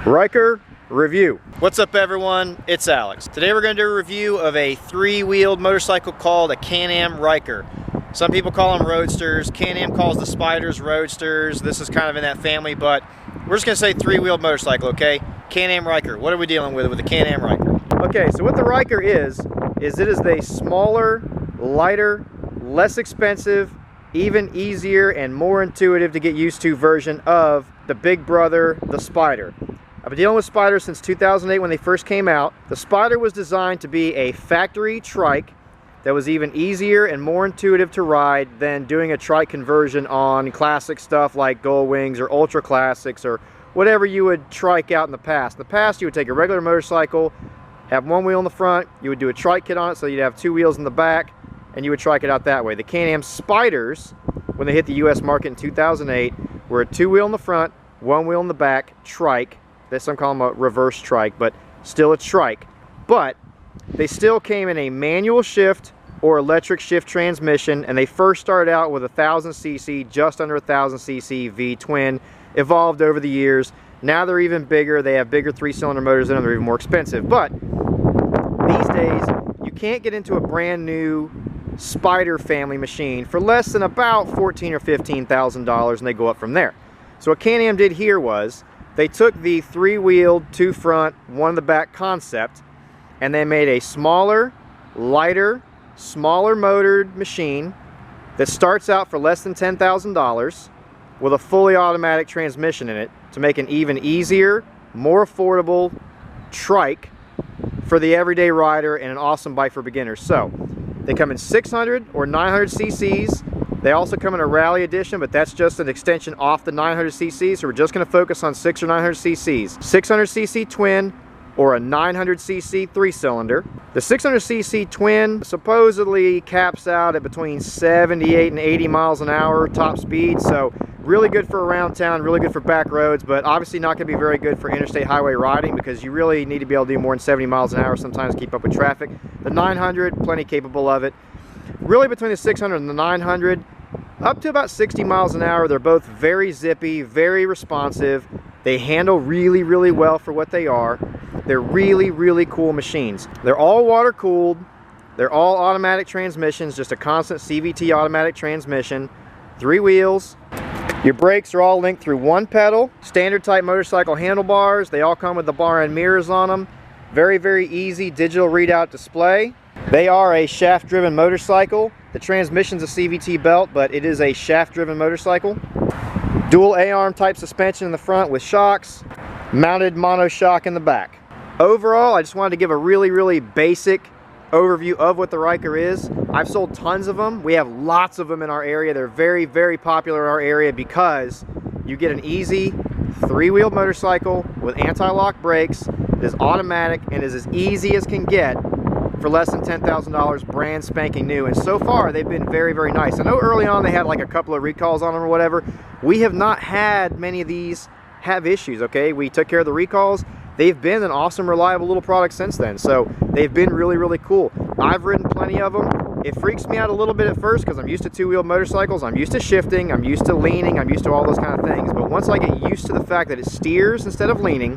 Ryker review. What's up everyone, it's Alex. Today we're going to do a review of a three-wheeled motorcycle called a Can-Am Ryker. Some people call them roadsters. Can-Am calls the Spyders roadsters. This is kind of in that family, but we're just going to say three-wheeled motorcycle, okay? Can-Am Ryker. What are we dealing with the Can-Am Ryker? Okay, so what the Ryker is it is a smaller, lighter, less expensive, even easier and more intuitive to get used to version of the big brother, the Spyder. I've been dealing with Spyder since 2008 when they first came out. The Spyder was designed to be a factory trike that was even easier and more intuitive to ride than doing a trike conversion on classic stuff like Gold Wings or Ultra Classics or whatever you would trike out in the past. In the past, you would take a regular motorcycle, have one wheel in the front, you would do a trike kit on it so you'd have two wheels in the back, and you would trike it out that way. The Can-Am Spyders, when they hit the US market in 2008, were a two-wheel in the front, one wheel in the back, trike. Some call them a reverse trike, but still a trike. But they still came in a manual shift or electric shift transmission, and they first started out with 1000cc, just under 1000cc V-twin, evolved over the years. Now they're even bigger. They have bigger three-cylinder motors in them. They're even more expensive. But these days, you can't get into a brand new Spyder family machine for less than about $14,000 or $15,000, and they go up from there. So what Can-Am did here was they took the three-wheeled, two front, one in the back concept, and they made a smaller, lighter, smaller motored machine that starts out for less than $10,000 with a fully automatic transmission in it to make an even easier, more affordable trike for the everyday rider and an awesome bike for beginners. So they come in 600 or 900 cc's. They also come in a rally edition, but that's just an extension off the 900 cc's, so we're just going to focus on 600 or 900 cc's. 600cc twin or a 900cc three-cylinder. The 600cc twin supposedly caps out at between 78 and 80 miles an hour top speed, so really good for around town, really good for back roads, but obviously not going to be very good for interstate highway riding because you really need to be able to do more than 70 miles an hour sometimes to keep up with traffic. The 900, plenty capable of it. Really between the 600 and the 900, up to about 60 miles an hour. They're both very zippy, very responsive. They handle really, really well for what they are. They're really, really cool machines. They're all water cooled. They're all automatic transmissions, just a constant CVT automatic transmission. 3 wheels. Your brakes are all linked through one pedal. Standard type motorcycle handlebars. They all come with the bar end mirrors on them. Very, very easy digital readout display. They are a shaft-driven motorcycle. The transmission's a CVT belt, but it is a shaft-driven motorcycle. Dual A-arm type suspension in the front with shocks. Mounted monoshock in the back. Overall, I just wanted to give a really, really basic overview of what the Ryker is. I've sold tons of them. We have lots of them in our area. They're very, very popular in our area because you get an easy three-wheeled motorcycle with anti-lock brakes. It is automatic and is as easy as can get for less than $10,000, brand spanking new, and so far they've been very, very nice. I know early on they had like a couple of recalls on them or whatever. We have not had many of these have issues, okay? We took care of the recalls. They've been an awesome, reliable little product since then, so they've been really, really cool. I've ridden plenty of them. It freaks me out a little bit at first because I'm used to two-wheeled motorcycles. I'm used to shifting, I'm used to leaning, I'm used to all those kind of things, but once I get used to the fact that it steers instead of leaning,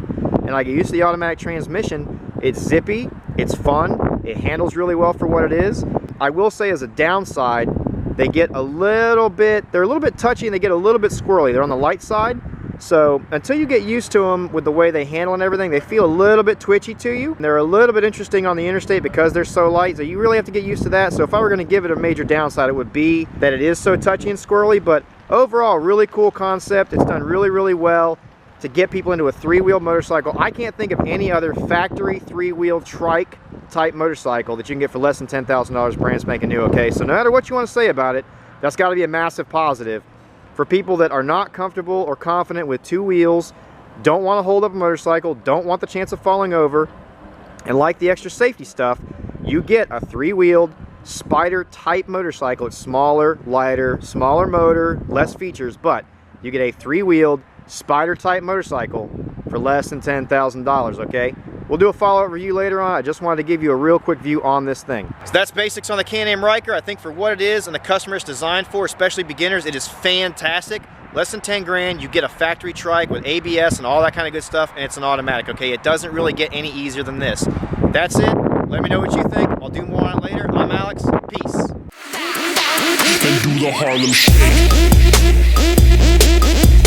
and I get used to the automatic transmission, it's zippy, it's fun, it handles really well for what it is. I will say as a downside, they get a little bit, they're a little bit touchy and they get a little bit squirrely. They're on the light side. So until you get used to them with the way they handle and everything, they feel a little bit twitchy to you. They're a little bit interesting on the interstate because they're so light, so you really have to get used to that. So if I were going to give it a major downside, it would be that it is so touchy and squirrely, but overall, really cool concept. It's done really, really well to get people into a three-wheel motorcycle. I can't think of any other factory three-wheel trike type motorcycle that you can get for less than $10,000 brand spanking new, okay? So no matter what you want to say about it, that's got to be a massive positive. For people that are not comfortable or confident with two wheels, don't want to hold up a motorcycle, don't want the chance of falling over, and like the extra safety stuff, you get a three-wheeled Spyder type motorcycle. It's smaller, lighter, smaller motor, less features, but you get a three-wheeled Spyder type motorcycle for less than $10,000, okay? We'll do a follow-up review later on. I just wanted to give you a real quick view on this thing. So that's basics on the Can-Am Ryker. I think for what it is and the customer it's designed for, especially beginners, it is fantastic. Less than 10 grand, you get a factory trike with ABS and all that kind of good stuff, and it's an automatic, okay? It doesn't really get any easier than this. That's it. Let me know what you think. I'll do more on it later. I'm Alex. Peace. And do the Harlem Shake.